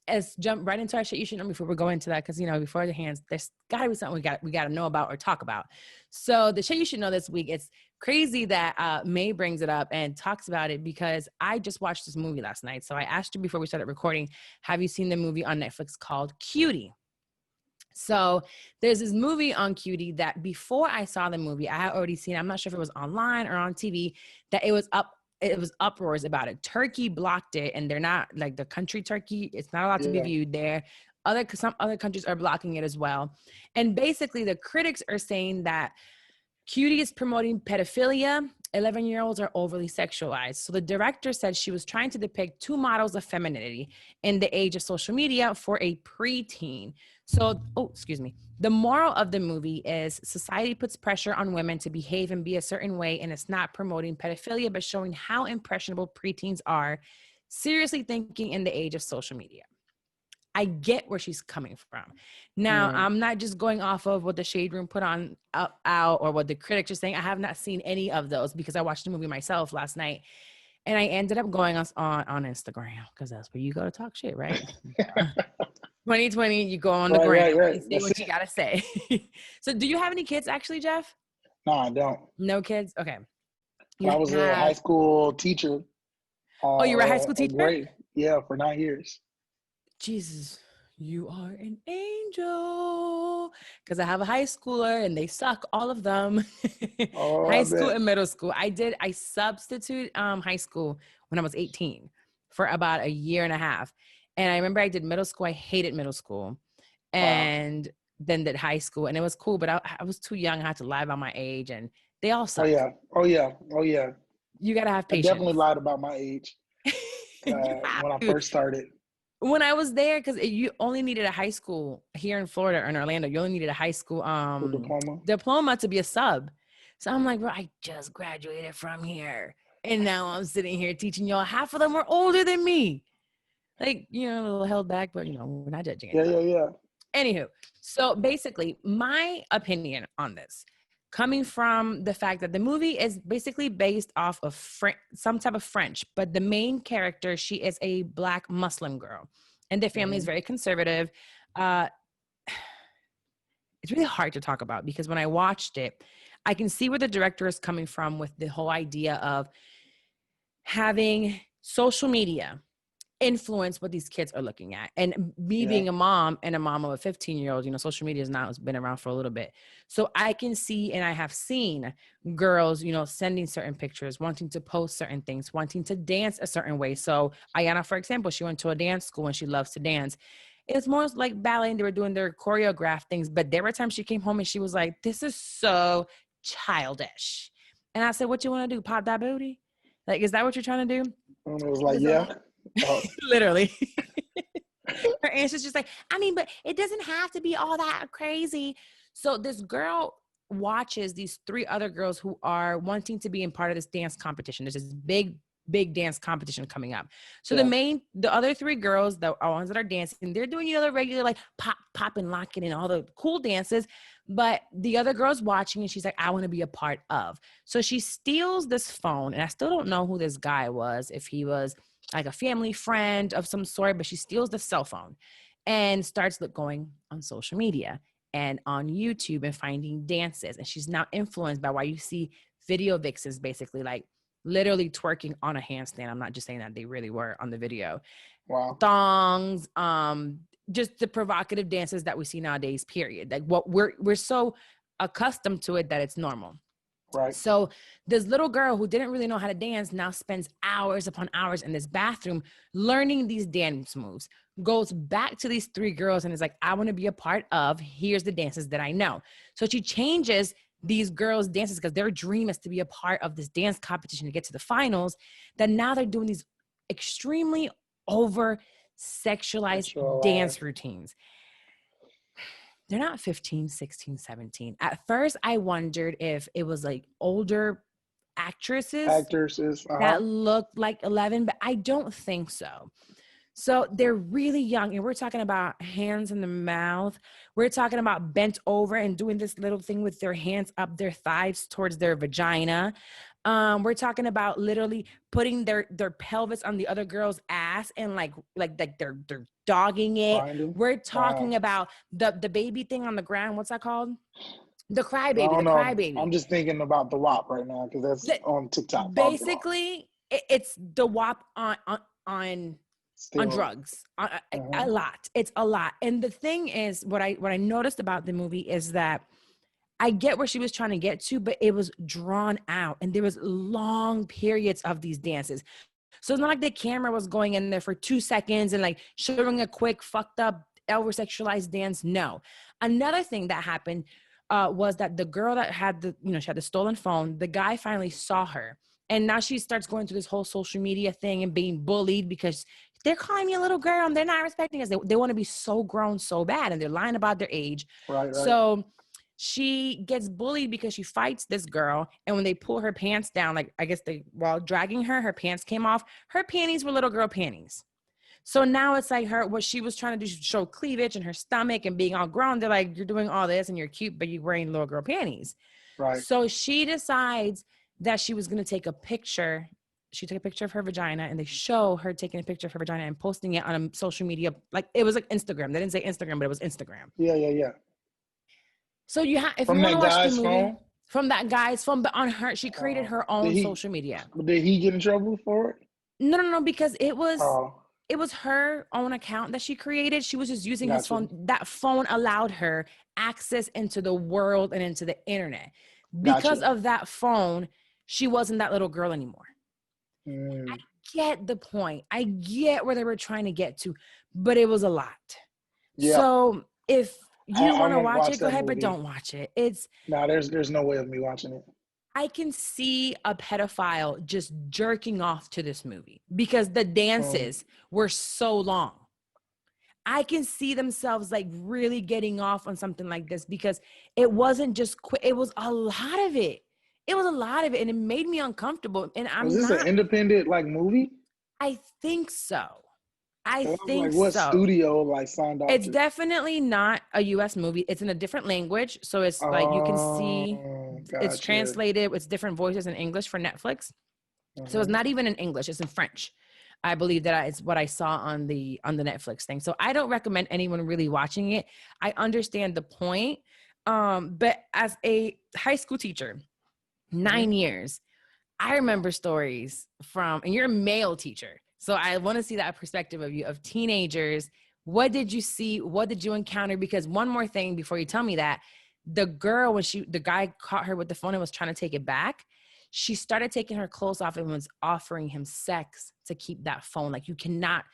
let's jump right into our shit you should know before we go into that, because, you know, before the hands, there's got to be something we got to know about or talk about. So the shit you should know this week, it's crazy that May brings it up and talks about it, because I just watched this movie last night. So I asked you before we started recording, have you seen the movie on Netflix called Cutie? So there's this movie on Cutie that before I saw the movie, I had already seen, I'm not sure if it was online or on TV, that it was uproars about it. Turkey blocked it, and they're not, like, the country Turkey, it's not allowed to be viewed there. Some other countries are blocking it as well. And basically the critics are saying that Cutie is promoting pedophilia. 11-year-olds are overly sexualized. So the director said she was trying to depict two models of femininity in the age of social media for a preteen. So, excuse me. The moral of the movie is society puts pressure on women to behave and be a certain way, and it's not promoting pedophilia, but showing how impressionable preteens are, seriously thinking in the age of social media. I get where she's coming from. Now, I'm not just going off of what the Shade Room put on out or what the critics are saying. I have not seen any of those because I watched the movie myself last night, and I ended up going on Instagram, because that's where you go to talk shit, right? 2020, you go on the gram and say what you gotta say. So, do you have any kids, actually, Jeff? No, I don't. No kids? Okay. I was a high school teacher. Oh, you were a high school teacher? Great. Yeah, for 9 years. Jesus, you are an angel. Because I have a high schooler and they suck, all of them. High school and middle school. I substitute high school when I was 18 for about a year and a half. And I remember I did middle school. I hated middle school. And then did high school. And it was cool, but I was too young. I had to lie about my age, and they all suck. Oh, yeah. You got to have patience. I definitely lied about my age when I first started. When I was there, because you only needed a high school here in Florida or in Orlando. You only needed a high school diploma to be a sub. So I'm like, bro, I just graduated from here. And now I'm sitting here teaching y'all. Half of them were older than me. Like, you know, a little held back, but, you know, we're not judging it. Yeah. Anywho, so basically, my opinion on this, coming from the fact that the movie is basically based off of some type of French, but the main character, she is a Black Muslim girl, and their family is very conservative. It's really hard to talk about, because when I watched it, I can see where the director is coming from with the whole idea of having social media influence what these kids are looking at. And me being a mom and a mom of a 15-year-old, you know, social media has been around for a little bit. So I can see, and I have seen girls, you know, sending certain pictures, wanting to post certain things, wanting to dance a certain way. So Ayana, for example, she went to a dance school and she loves to dance. It's more like ballet, and they were doing their choreographed things. But there were times she came home and she was like, this is so childish. And I said, what you want to do? Pop that booty? Like, is that what you're trying to do? And it was like, yeah. Literally. Her answer's just like, I mean, but it doesn't have to be all that crazy. So this girl watches these three other girls who are wanting to be in part of this dance competition. There's this big dance competition coming up. So the other three girls, the ones that are dancing, they're doing, you know, the regular, like, pop and lock it and all the cool dances. But the other girl's watching, and she's like, I want to be a part of. So she steals this phone, and I still don't know who this guy was, if he was like a family friend of some sort, but she steals the cell phone and starts going on social media and on YouTube and finding dances. And she's now influenced by why you see video vixens, basically, like, literally twerking on a handstand. I'm not just saying that, they really were on the video. Wow. Thongs, just the provocative dances that we see nowadays, period. Like, what we're so accustomed to it that it's normal. Right. So this little girl who didn't really know how to dance now spends hours upon hours in this bathroom learning these dance moves, goes back to these three girls and is like, I want to be a part of, here's the dances that I know. So she changes these girls' dances because their dream is to be a part of this dance competition to get to the finals, that now they're doing these extremely over sexualized dance routines. They're not 15, 16, 17. At first, I wondered if it was like older actresses that looked like 11, but I don't think so. So they're really young, and we're talking about hands in the mouth. We're talking about bent over and doing this little thing with their hands up their thighs towards their vagina. We're talking about literally putting their pelvis on the other girl's ass and like they're dogging it. Grinding. We're Wow. talking about the baby thing on the ground. What's that called? The I crybaby, don't the know. I'm crybaby. just thinking about the WAP right now because that's The, on TikTok popping off. basically, it's the WAP on Still. drugs Uh-huh. a lot. It's a lot. And the thing is, what I noticed about the movie is that I get where she was trying to get to, but it was drawn out and there was long periods of these dances. So it's not like the camera was going in there for 2 seconds and like showing a quick fucked up over sexualized dance. No. Another thing that happened was that the girl that had she had the stolen phone, the guy finally saw her. And now she starts going through this whole social media thing and being bullied because they're calling me a little girl and they're not respecting us. They want to be so grown so bad and they're lying about their age. Right, right. So she gets bullied because she fights this girl. And when they pull her pants down, like I guess while dragging her pants came off. Her panties were little girl panties. So now it's like what she was trying to do, show cleavage and her stomach and being all grown. They're like, you're doing all this and you're cute, but you're wearing little girl panties. Right. So she decides that she was going to take a picture. She took a picture of her vagina and they show her taking a picture of her vagina and posting it on a social media. Like it was like Instagram. They didn't say Instagram, but it was Instagram. Yeah, yeah, yeah. So if you From want to that watch the guy's movie phone? from that guy's phone, but on her, she created her Did own he social media. did he get in trouble for it? No, because it was Oh, her own account that she created. She was just using his gotcha. phone. That phone allowed her access into the world and into the internet. Because Gotcha. of that phone, she wasn't that little girl anymore. I Mm. get the point. I get where they were trying to get to, but it was a lot. Yeah. So if you I want to want to watch watch it, go that ahead, but movie. don't watch it. It's Nah, there's no way of me watching it. I can see a pedophile just jerking off to this movie because the Um, dances were so long. I can see themselves like really getting off on something like this because it wasn't just quick. It was a lot of it. It was a lot of it. And it made me uncomfortable. And was I'm this an not, independent like movie? I think so. I 'Cause I was like, think what so. studio like signed off It's to? definitely not a US movie. It's in a different language. So it's like you can see Oh, it's gotcha. translated, it's different voices in English for Netflix. So it's Uh-huh. not even in English, it's in French. I believe that it's what I saw on the Netflix thing. So I don't recommend anyone really watching it. I understand the point. But as a high school teacher, Hmm. 9 years, I remember stories from, and you're a male teacher. So I want to see that perspective of you, of teenagers. What did you see? What did you encounter? Because one more thing before you tell me that, the girl, the guy caught her with the phone and was trying to take it back, she started taking her clothes off and was offering him sex to keep that phone. Like, you cannot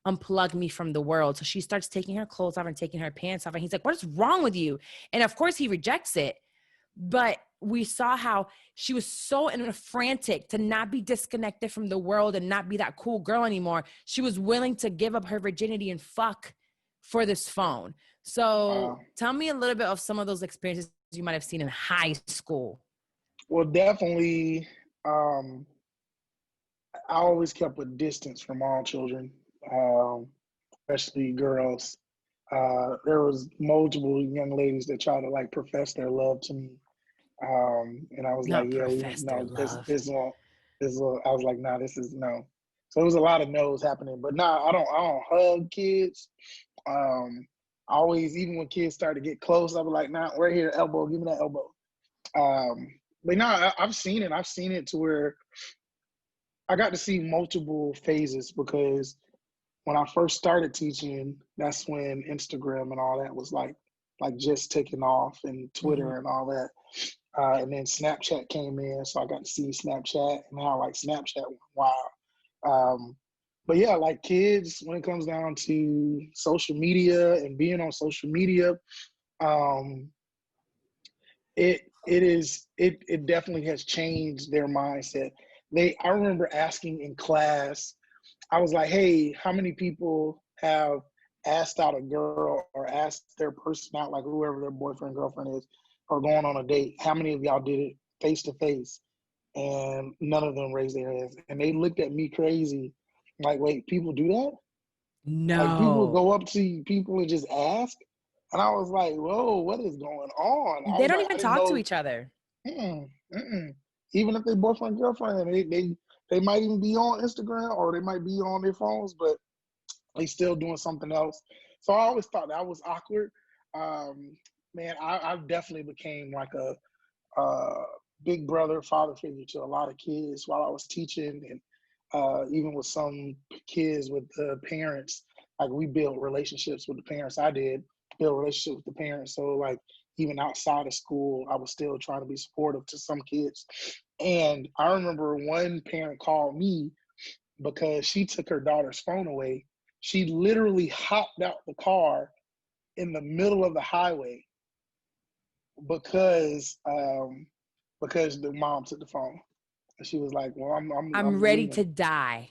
unplug me from the world. So she starts taking her clothes off and taking her pants off. And he's like, what is wrong with you? And of course he rejects it. But we saw how she was so in a frantic to not be disconnected from the world and not be that cool girl anymore. She was willing to give up her virginity and fuck for this phone. So Wow. tell me a little bit of some of those experiences you might have seen in high school. Well, definitely. Um, I always kept a distance from all children, especially girls. There was multiple young ladies that tried to like profess their love to me, and I was like, Not yeah, we profess their no, love. I was like, nah, this is no. So there was a lot of no's happening, but nah, I don't hug kids. Um, always, even when kids start to get close, I was like, nah, we're here, elbow, give me that elbow. Um, but nah, I've seen it. I've seen it to where I got to see multiple phases because when I first started teaching, that's when Instagram and all that was like just taking off, and Mm-hmm. Twitter and all that. And then Snapchat came in, so I got to see Snapchat and how like Snapchat went wild. But yeah, like kids, when it comes down to social media and being on social media, um, it definitely has changed their mindset. I remember asking in class, I was like, hey, how many people have asked out a girl or asked their person out, like whoever their boyfriend, girlfriend is, or going on a date? How many of y'all did it face to face? And none of them raised their hands. And they looked at me crazy, like, wait, people do that? Like people would No. go up to people and just ask, and I was like, "Whoa, what is going on?" I They was don't like, even I didn't talk to know. each other. Mm-mm, mm-mm. Even if they boyfriend girlfriend, they might even be on Instagram or they might be on their phones, but they still doing something else. So I always thought that was awkward. Um, Man, I definitely became like a big brother, father figure to a lot of kids while I was teaching, and even with some kids with the parents. Like we built relationships with the parents. I did build relationships with the parents. So like even outside of school, I was still trying to be supportive to some kids. And I remember one parent called me because she took her daughter's phone away. She literally hopped out the car in the middle of the highway because because the mom took the phone. And she was like, "Well, I'm I'm ready to leaving." die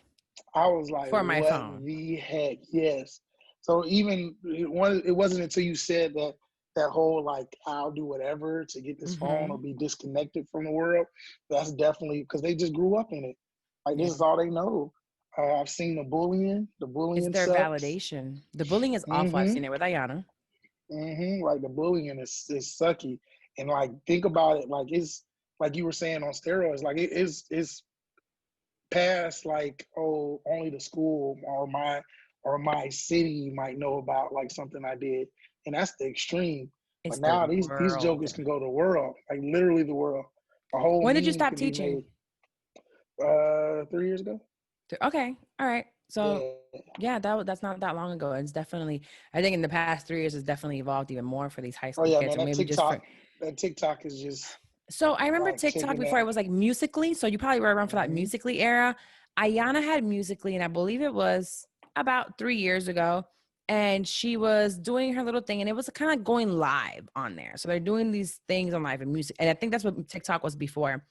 I was like, for my "What phone. the heck?" Yes. So even it wasn't until you said that whole like I'll do whatever to get this phone or Mm-hmm. be disconnected from the world. That's definitely because they just grew up in it. Like this Yeah. is all they know. I've seen the bullying. The It's bullying their sucks. validation. The bullying is awful. I've Mm-hmm. seen it with Ayana. Like the bullying is sucky. And like think about it, like it's like you were saying on steroids, like it's past like, oh, only the school or my city might know about like something I did. And that's the extreme. It's But the now these world. jokers can go to the world, like literally the world. A whole When did you meme stop can be teaching? made. 3 years ago. Okay. All right. So Yeah. yeah, that's not that long ago. It's definitely, I think in the past 3 years, it's definitely evolved even more for these high Oh school yeah, kids, man, or maybe just for. that TikTok is just So I remember like TikTok taking before that. it was like Musically. So you probably were around for that Mm-hmm. Musically era. Ayana had Musically, and I believe it was about 3 years ago. And she was doing her little thing, and it was kind of going live on there. So they're doing these things on live and music. And I think that's what TikTok was before.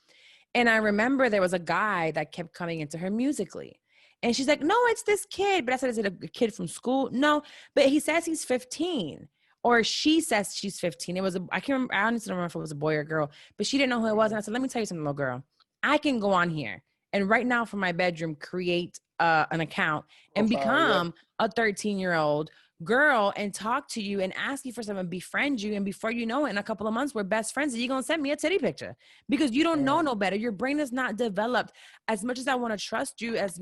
And I remember there was a guy that kept coming into her Musically. And she's like, "No, it's this kid." But I said, "Is it a kid from school?" No, but he says he's 15. Or she says she's 15. It was I can't remember. I honestly don't remember if it was a boy or a girl, but she didn't know who it was. And I said, "Let me tell you something, little girl. I can go on here and right now from my bedroom create an account and Profile, yep. become a 13-year-old girl and talk to you and ask you for something, befriend you. And before you know it, in a couple of months, we're best friends. And you're going to send me a titty picture because you don't know Mm, no better. Your brain is not developed. As much as I want to trust you as,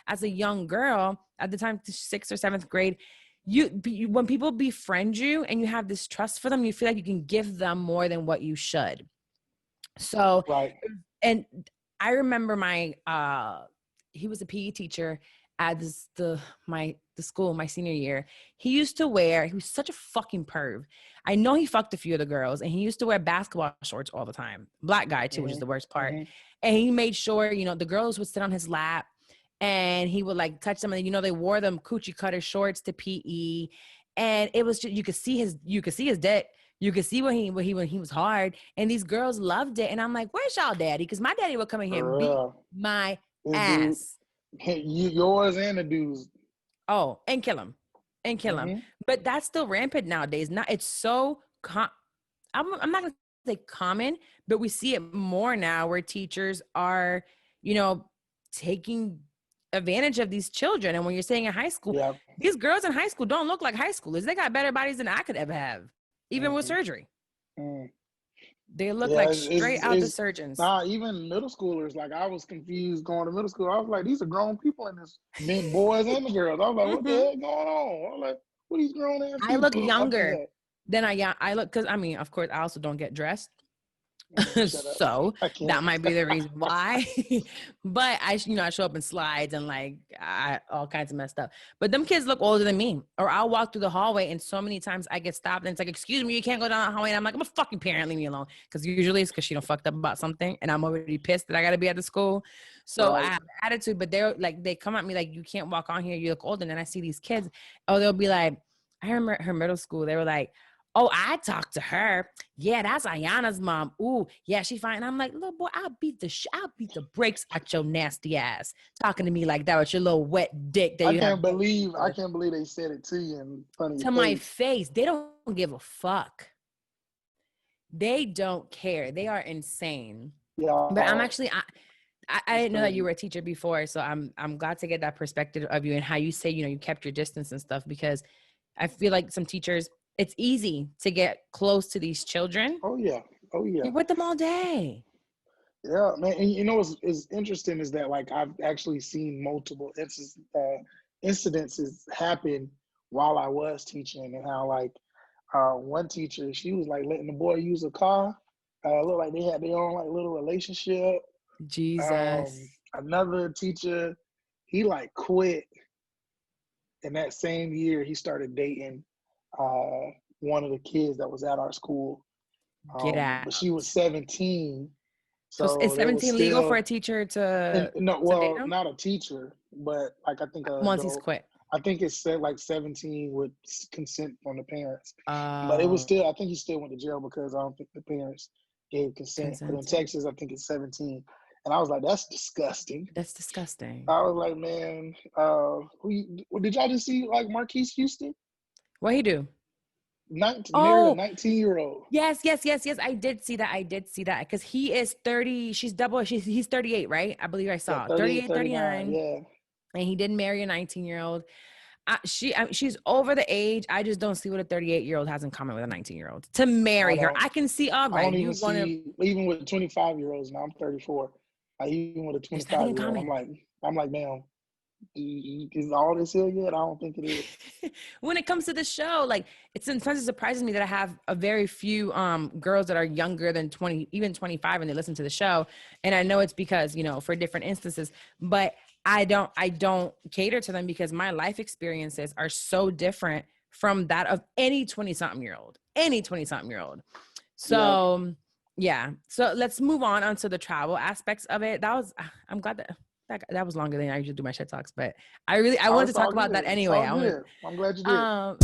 as a young girl at the time, 6th or 7th grade, when people befriend you and you have this trust for them, you feel like you can give them more than what you should. So, right. and I remember he was a PE teacher at the school my senior year. He was such a fucking perv. I know he fucked a few of the girls, and he used to wear basketball shorts all the time. Black guy too, which is Mm-hmm. the worst part. Mm-hmm. And he made sure, the girls would sit on his lap and he would like touch them. And they wore them coochie cutter shorts to PE. And it was just, you could see his dick. You could see when he was hard, and these girls loved it. And I'm like, "Where's y'all daddy?" Because my daddy would come in here and For beat real. my This dude, ass. yours and the dude's. Oh, and kill him. Mm-hmm. But that's still rampant nowadays. Not it's so I'm not gonna say common, but we see it more now where teachers are, you know, taking advantage of these children. And when you're saying in high school, Yeah. these girls in high school don't look like high schoolers. They got better bodies than I could ever have, even with Mm-hmm. surgery. Mm. They look Yeah. like straight out the surgeons. Nah. Even middle schoolers. Like I was confused going to middle school. I was like, these are grown people in this, men, boys and the girls. I was like, what the Hmm. heck going on? I was like, what are these grown ass I look people up in younger here? than I look, because I mean, of course, I also don't get dressed. Shut up. So I can't. that might be the reason why. But I show up in slides and like all kinds of messed up. But them kids look older than me. Or I'll walk through the hallway and so many times I get stopped and it's like, "Excuse me, you can't go down the hallway." And I'm like, "I'm a fucking parent, leave me alone." Because usually it's because she don't fucked up about something and I'm already pissed that I gotta be at the school. So I Right. have attitude, but they're like, they come at me like, "You can't walk on here, you look older." And then I see these kids, oh, they'll be like, I remember her middle school, they were like, "Oh, I talked to her. Yeah, that's Ayana's mom. Ooh, yeah, she fine." And I'm like, "Little boy, I'll beat the brakes out your nasty ass. Talking to me like that with your little wet dick that you have I can't believe they said it to you in front of your to my face. face." They don't give a fuck. They don't care. They are insane. Yeah. But I'm actually, I It's didn't know that you crazy. were a teacher before, so I'm glad to get that perspective of you and how you say, you kept your distance and stuff, because I feel like some teachers, it's easy to get close to these children. Oh yeah. Oh yeah. You're with them all day. Yeah, man. And what's interesting is that like I've actually seen multiple incidences happen while I was teaching, and how like one teacher, she was like letting the boy use a car. Looked like they had their own like little relationship. Jesus. Another teacher, he like quit, and that same year he started dating uh, one of the kids that was at our school. Get But out. she was 17, So is so there was 17 legal for still, a teacher and to no, date well, them not a teacher, but like I think an once he's adult. quit? I think it said like 17 with consent from the parents, but it was Oh, still. I think he still went to jail because I don't think the parents gave consent. But in consented. Texas, I think it's 17, and I was like, that's disgusting. That's disgusting. I was like, man, did y'all just see like Marquise Houston? What he do? 19, married a Oh, 19-year-old. yes, yes, yes, yes. I did see that. I did see that because he is 30. She's double. He's 38, right? I believe I Yeah, saw 38, 38, 39. 39. Yeah. And he did marry a 19-year-old. She's over the age. I just don't see what a 38-year-old has in common with a 19-year-old to I marry her. don't. I can see, all I right, don't you even want to, see, even with 25-year-olds now. I'm 34. Like, even with a there's nothing in 25-year-old, common. I'm like, man, is all this here yet? I don't think it is. When it comes to the show, like, sometimes it surprises me that I have a very few girls that are younger than 20, even 25, and they listen to the show. And I know it's because, for different instances, but I don't cater to them because my life experiences are so different from that of any 20 something year old. Yeah. So yeah. So let's move on onto the travel aspects of it. I'm glad that was longer than I usually do my shit talks, but I Oh, wanted to it's all talk about that good. It's anyway. all good. I'm glad you did. Um,